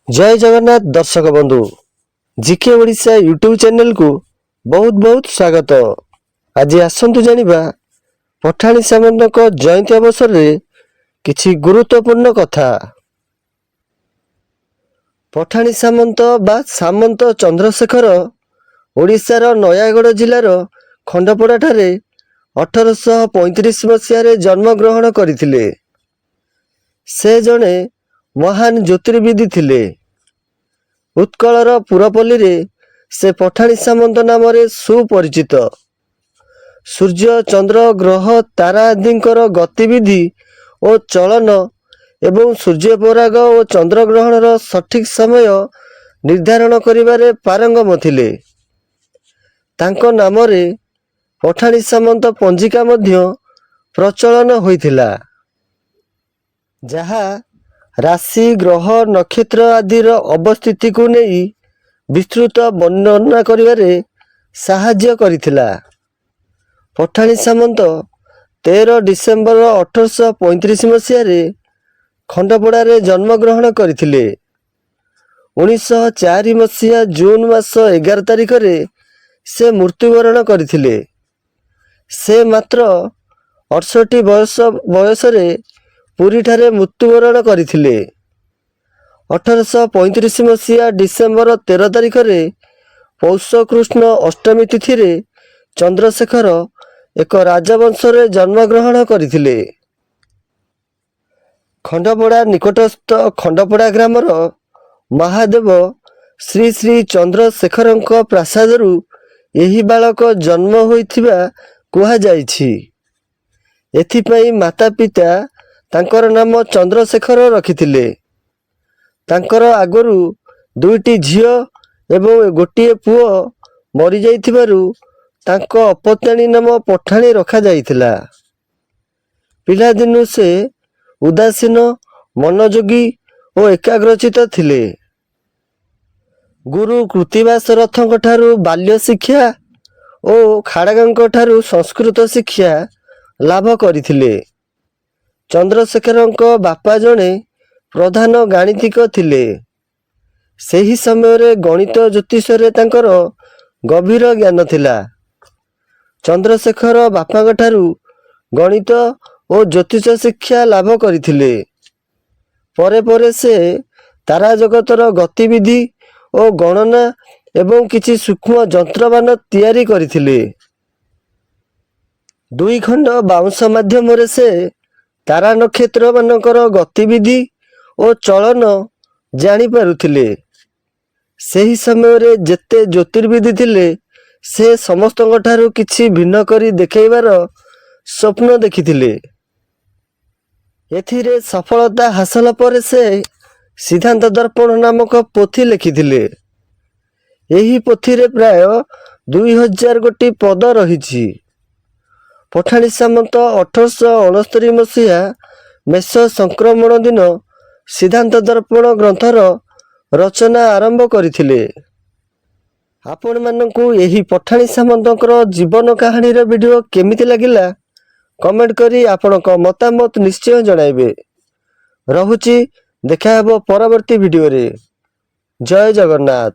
जय जगन्नाथ दर्शक बंधु जीके ओडिशा यूट्यूब चैनल को बहुत बहुत स्वागत। आज आसतु जानिबा पठाणी सामंत जयंती अवसर में किछि गुरुत्वपूर्ण कथा। पठाणी सामंत बा सामंत चंद्रशेखर ओडिशार नयागढ़ जिलार खंडपड़ा ठारे 1835 मसीह जन्म ग्रहण करथिले। से जणे महान ज्योतिर्विद थिले। उत्कलर पुरपल्ली रे से पठाणी सामंत नाम सुपरिचित। सूर्य चंद्र ग्रह तारा आदिंकर गतिविधि और चलन एवं सूर्यपराग और चंद्रग्रहणर सठिक समय निर्धारण करिबारे पारंगम थिले। तांको नामरे पठाणी सामंत पंजिका मध्य प्रचलन होइथिला, जहा राशि ग्रह नक्षत्र आदिर अवस्थिति को नहीं विस्तृत वर्णना करिबारे साहाय्य करिथिला। पठाणी सामंत 13 डिसेम्बर 1835 मसीह खंडपड़ा रे जन्म ग्रहण करथिले। 1904 मसीहा जून मास 11 तारिख रे से मृत्युवरण करथिले। से मात्र 68 बयस रे पुरी ठारे मृत्युवरण करथिले। 1835 मसीहा डिसेम्बर 13 तारिख रे पौष कृष्ण अष्टमी तिथि रे चंद्रशेखर एक राजवंश रे जन्म ग्रहण करथिले। खंडपड़ा निकटस्थ खंडपड़ा ग्रामर महादेव श्री श्री चंद्रशेखरंक प्रासादरू एही बालक जन्म होइथिबा कुहा जाइछि। एथिपई माता पिता तांकर नाम चंद्रशेखर रखिथिले। तांकर आगरू दुईटी झियो एवं गोटिए पुओ मरी जाइथिबारु तांको अपत्याणी नाम पठाणी रखा जाइथिला। पिलादिनु से उदासीन, मनोयोगी और एकाग्रचित थिले। गुरु कृतिवास रथंक ठारू बाल्य शिक्षा और खाड़गांक ठारू संस्कृत शिक्षा लाभ करिथिले। चंद्रशेखरंक बापा जणे प्रधान गाणितिक थिले। सेही समय रे गणित ज्योतिष रे तांकर गभीर ज्ञान थिला। चंद्रशेखर बापा ठारू गणित और ज्योतिष शिक्षा लाभ करथिले। परे परे से तारा जगतर गतिविधि और गणना एवं किछि सूक्ष्म जंत्रमान तैयारी करथिले। दुई खंड बाउंस माध्यम रे से तारा नक्षत्र मानकर गतिविधि और चलन जानी पारुथिले। सेही समय रे जेते ज्योतिर्विद थिले से समस्तଙ୍କ ठारू किछि भिन्न करी देखैबार स्वप्न देखिथिले। एथिरे सफलता हासिल पर से सिद्धांत दर्पण नामक पोथी लिखिथिले। एही पोथी रे प्राय 2000 गोटी पद रहिछि। पठाणी सामंत 1869 मसीहा मेष संक्रमण दिन सिद्धांत दर्पण ग्रंथर रचना आरंभ करथिले। आपण मानकु एही पठाणी सामंतकर जीवन कहानी रे वीडियो केमिति लागिला कमेंट करी आपनक मतामत निश्चय जणाइबे। रहुछि, देखा हेबो परवर्ती वीडियो रे। जय जगन्नाथ।